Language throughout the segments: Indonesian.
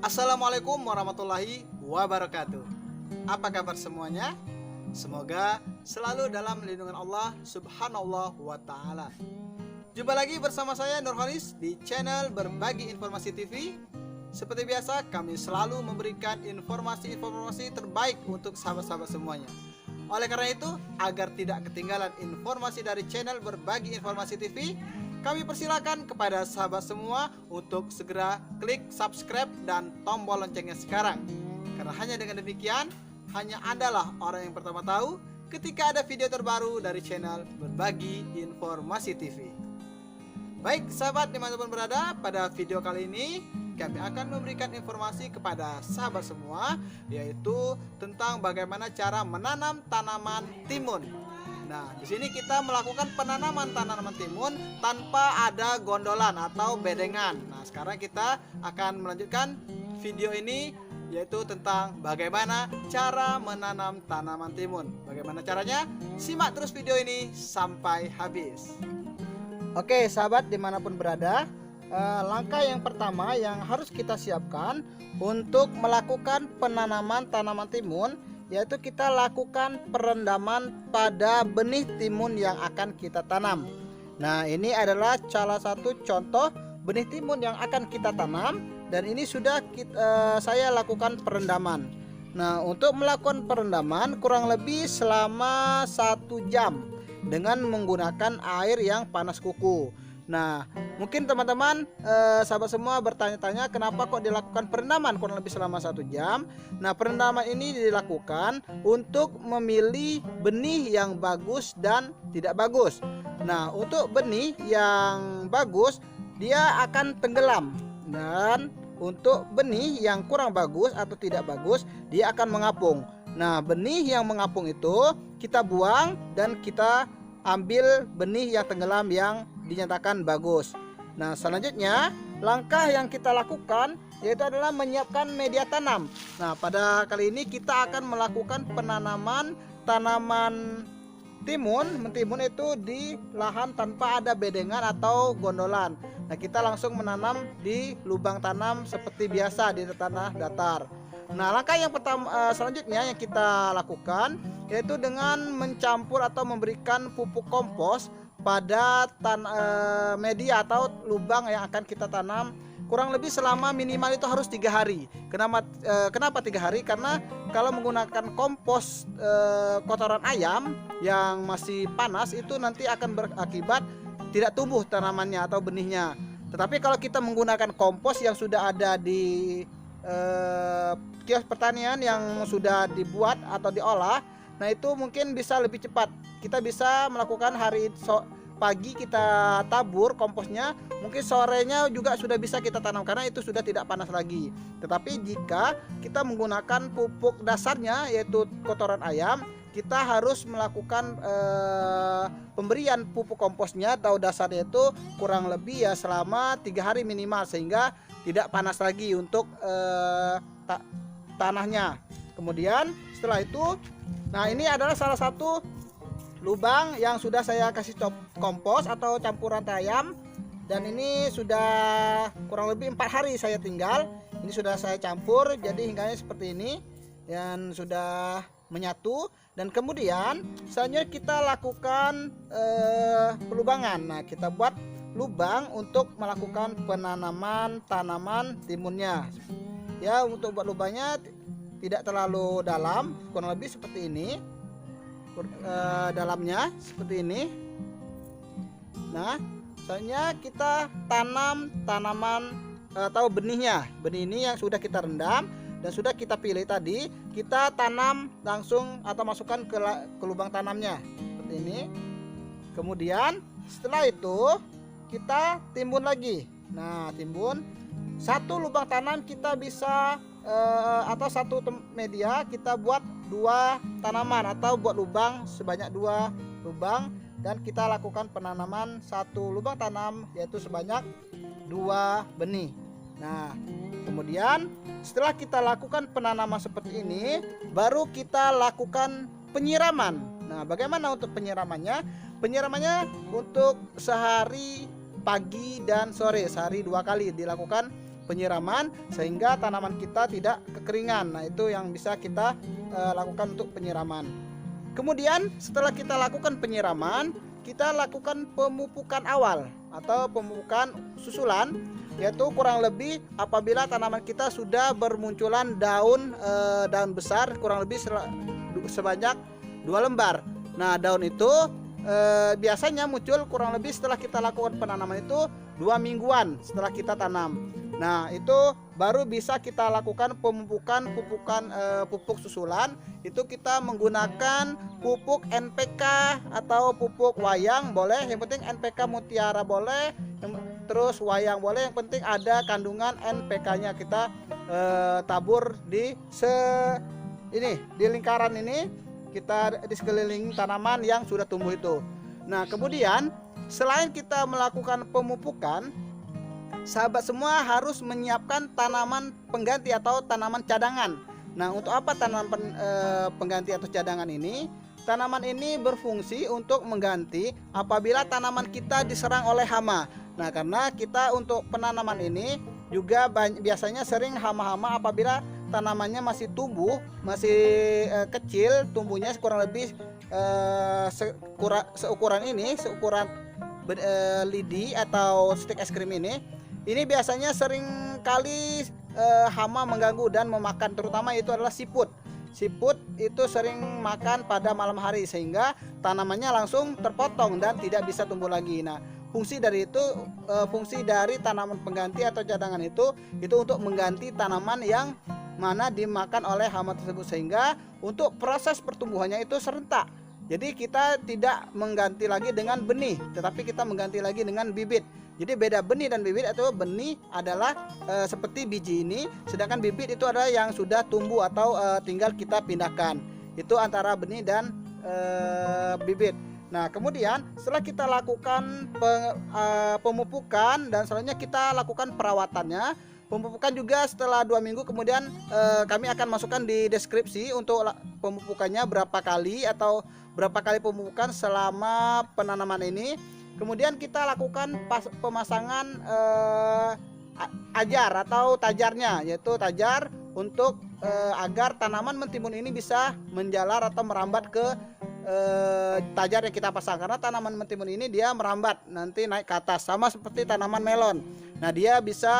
Assalamualaikum warahmatullahi wabarakatuh. Apa kabar semuanya? Semoga selalu dalam lindungan Allah subhanallah wa ta'ala. Jumpa lagi bersama saya Nurholis di channel Berbagi Informasi TV. Seperti biasa, kami selalu memberikan informasi-informasi terbaik untuk sahabat-sahabat semuanya. Oleh karena itu, agar tidak ketinggalan informasi dari channel Berbagi Informasi TV, kami persilakan kepada sahabat semua untuk segera klik subscribe dan tombol loncengnya sekarang. Karena hanya dengan demikian, hanya Andalah orang yang pertama tahu ketika ada video terbaru dari channel Berbagi Informasi TV. Baik sahabat dimanapun berada, pada video kali ini kami akan memberikan informasi kepada sahabat semua, yaitu tentang bagaimana cara menanam tanaman timun. Nah, di sini kita melakukan penanaman tanaman timun tanpa ada gondolan atau bedengan. Nah, sekarang kita akan melanjutkan video ini, yaitu tentang bagaimana cara menanam tanaman timun. Bagaimana caranya? Simak terus video ini sampai habis. Oke, sahabat dimanapun berada, langkah yang pertama yang harus kita siapkan untuk melakukan penanaman tanaman timun, yaitu kita lakukan perendaman pada benih timun yang akan kita tanam. Nah, ini adalah salah satu contoh benih timun yang akan kita tanam, dan ini sudah saya lakukan perendaman. Nah, untuk melakukan perendaman kurang lebih selama 1 jam dengan menggunakan air yang panas kuku. Nah, mungkin teman-teman sahabat semua bertanya-tanya kenapa kok dilakukan perendaman kurang lebih selama 1 jam. Nah, perendaman ini dilakukan untuk memilih benih yang bagus dan tidak bagus. Nah, untuk benih yang bagus dia akan tenggelam, dan untuk benih yang kurang bagus atau tidak bagus dia akan mengapung. Nah, benih yang mengapung itu kita buang dan kita ambil benih yang tenggelam yang dinyatakan bagus. Nah, selanjutnya langkah yang kita lakukan yaitu adalah menyiapkan media tanam. Nah, pada kali ini kita akan melakukan penanaman tanaman timun itu di lahan tanpa ada bedengan atau gondolan. Nah, kita langsung menanam di lubang tanam seperti biasa di tanah datar. Nah, langkah yang pertama selanjutnya yang kita lakukan yaitu dengan mencampur atau memberikan pupuk kompos pada media atau lubang yang akan kita tanam kurang lebih selama minimal itu harus 3 hari. Kenapa 3 hari? Karena kalau menggunakan kompos kotoran ayam yang masih panas itu nanti akan berakibat tidak tumbuh tanamannya atau benihnya. Tetapi kalau kita menggunakan kompos yang sudah ada di kios pertanian yang sudah dibuat atau diolah, nah itu mungkin bisa lebih cepat. Kita bisa melakukan pagi kita tabur komposnya, mungkin sorenya juga sudah bisa kita tanam karena itu sudah tidak panas lagi. Tetapi jika kita menggunakan pupuk dasarnya yaitu kotoran ayam, kita harus melakukan pemberian pupuk komposnya atau dasarnya itu kurang lebih ya selama 3 hari minimal, sehingga tidak panas lagi untuk tanahnya. Kemudian setelah itu, nah ini adalah salah satu lubang yang sudah saya kasih kompos atau campuran ayam, dan ini sudah kurang lebih 4 hari saya tinggal. Ini sudah saya campur jadi hingganya seperti ini dan sudah menyatu. Dan kemudian selanjutnya kita lakukan pelubangan. Nah, kita buat lubang untuk melakukan penanaman tanaman timunnya. Ya, untuk buat lubangnya tidak terlalu dalam, kurang lebih seperti ini. Dalamnya seperti ini. Nah, selanjutnya kita tanam tanaman atau benihnya. Benih ini yang sudah kita rendam dan sudah kita pilih tadi, kita tanam langsung atau masukkan ke lubang tanamnya seperti ini. Kemudian setelah itu kita timbun lagi. Nah, timbun satu lubang tanam kita bisa atau satu media kita buat 2 tanaman atau buat lubang sebanyak 2 lubang, dan kita lakukan penanaman 1 lubang tanam yaitu sebanyak 2 benih. Nah, kemudian setelah kita lakukan penanaman seperti ini, baru kita lakukan penyiraman. Nah, bagaimana untuk penyiramannya? Penyiramannya untuk sehari pagi dan sore, sehari 2 kali dilakukan penyiraman sehingga tanaman kita tidak kekeringan. Nah, itu yang bisa kita lakukan untuk penyiraman. Kemudian setelah kita lakukan penyiraman, kita lakukan pemupukan awal atau pemupukan susulan, yaitu kurang lebih apabila tanaman kita sudah bermunculan daun besar kurang lebih sebanyak 2 lembar. Nah, daun itu biasanya muncul kurang lebih setelah kita lakukan penanaman itu 2 mingguan setelah kita tanam. Nah, itu baru bisa kita lakukan pupuk susulan. Itu kita menggunakan pupuk NPK atau pupuk wayang boleh, yang penting NPK mutiara boleh, terus wayang boleh, yang penting ada kandungan NPK-nya. Kita tabur di lingkaran ini, kita di sekeliling tanaman yang sudah tumbuh itu. Nah, kemudian selain kita melakukan pemupukan, sahabat semua harus menyiapkan tanaman pengganti atau tanaman cadangan. Nah, untuk apa tanaman pengganti atau cadangan ini? Tanaman ini berfungsi untuk mengganti apabila tanaman kita diserang oleh hama. Nah, karena kita untuk penanaman ini juga biasanya sering hama-hama apabila tanamannya masih tumbuh, masih kecil, tumbuhnya kurang lebih seukuran lidi atau stik es krim ini. Ini biasanya sering kali hama mengganggu dan memakan, terutama itu adalah siput. Siput itu sering makan pada malam hari sehingga tanamannya langsung terpotong dan tidak bisa tumbuh lagi. Nah, fungsi dari tanaman pengganti atau cadangan itu untuk mengganti tanaman yang mana dimakan oleh hama tersebut, sehingga untuk proses pertumbuhannya itu serentak. Jadi kita tidak mengganti lagi dengan benih, tetapi kita mengganti lagi dengan bibit. Jadi beda benih dan bibit, atau benih adalah seperti biji ini, sedangkan bibit itu adalah yang sudah tumbuh atau tinggal kita pindahkan. Itu antara benih dan bibit. Nah, kemudian setelah kita lakukan pemupukan dan selanjutnya kita lakukan perawatannya. Pemupukan juga setelah 2 minggu kemudian kami akan masukkan di deskripsi untuk pemupukannya berapa kali atau berapa kali pemupukan selama penanaman ini. Kemudian kita lakukan pemasangan ajar atau tajarnya, yaitu tajar untuk agar tanaman mentimun ini bisa menjalar atau merambat ke tajar yang kita pasang, karena tanaman mentimun ini dia merambat nanti naik ke atas sama seperti tanaman melon. Nah, dia bisa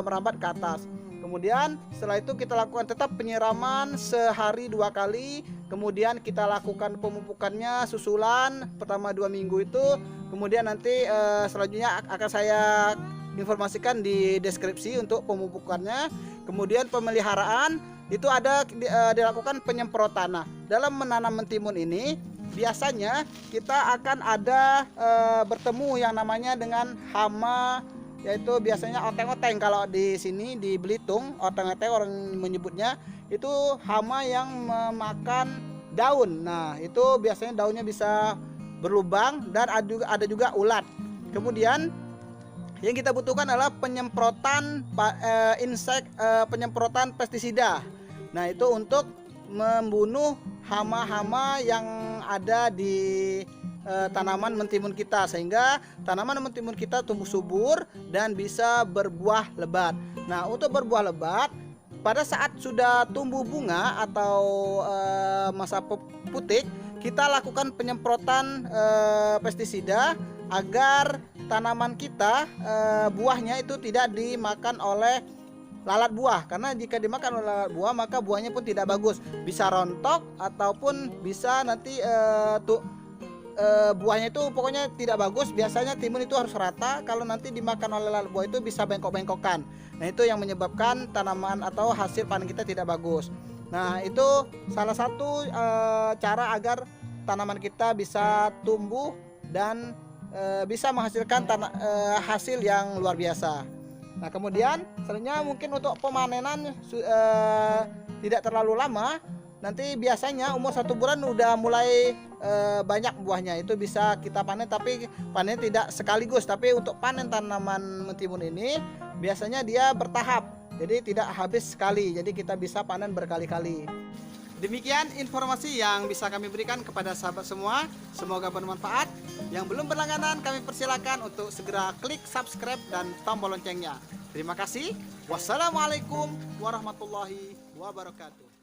merambat ke atas. Kemudian setelah itu kita lakukan tetap penyiraman sehari 2 kali. Kemudian kita lakukan pemupukannya susulan pertama 2 minggu itu. Kemudian nanti selanjutnya akan saya informasikan di deskripsi untuk pemupukannya. Kemudian pemeliharaan itu ada dilakukan penyemprotan. Nah, dalam menanam mentimun ini biasanya kita akan ada bertemu yang namanya dengan hama, yaitu biasanya oteng-oteng. Kalau di sini di Belitung, oteng-oteng orang menyebutnya, itu hama yang memakan daun. Nah, itu biasanya daunnya bisa berlubang dan ada juga ulat. Kemudian yang kita butuhkan adalah penyemprotan penyemprotan pestisida. Nah, itu untuk membunuh hama-hama yang ada di tanaman mentimun kita, sehingga tanaman mentimun kita tumbuh subur dan bisa berbuah lebat. Nah, untuk berbuah lebat pada saat sudah tumbuh bunga atau masa putik, kita lakukan penyemprotan pestisida agar tanaman kita buahnya itu tidak dimakan oleh lalat buah, karena jika dimakan oleh lalat buah maka buahnya pun tidak bagus, bisa rontok ataupun bisa nanti buahnya itu pokoknya tidak bagus. Biasanya timun itu harus rata, kalau nanti dimakan oleh lalat buah itu bisa bengkok-bengkokan. Nah, itu yang menyebabkan tanaman atau hasil panen kita tidak bagus. Nah, itu salah satu cara agar tanaman kita bisa tumbuh dan bisa menghasilkan hasil yang luar biasa. Nah, kemudian selanjutnya mungkin untuk pemanenan tidak terlalu lama. Nanti biasanya umur 1 bulan udah mulai banyak buahnya, itu bisa kita panen, tapi panen tidak sekaligus. Tapi untuk panen tanaman mentimun ini biasanya dia bertahap, jadi tidak habis sekali, jadi kita bisa panen berkali-kali. Demikian informasi yang bisa kami berikan kepada sahabat semua. Semoga bermanfaat. Yang belum berlangganan kami persilakan untuk segera klik subscribe dan tombol loncengnya. Terima kasih. Wassalamualaikum warahmatullahi wabarakatuh.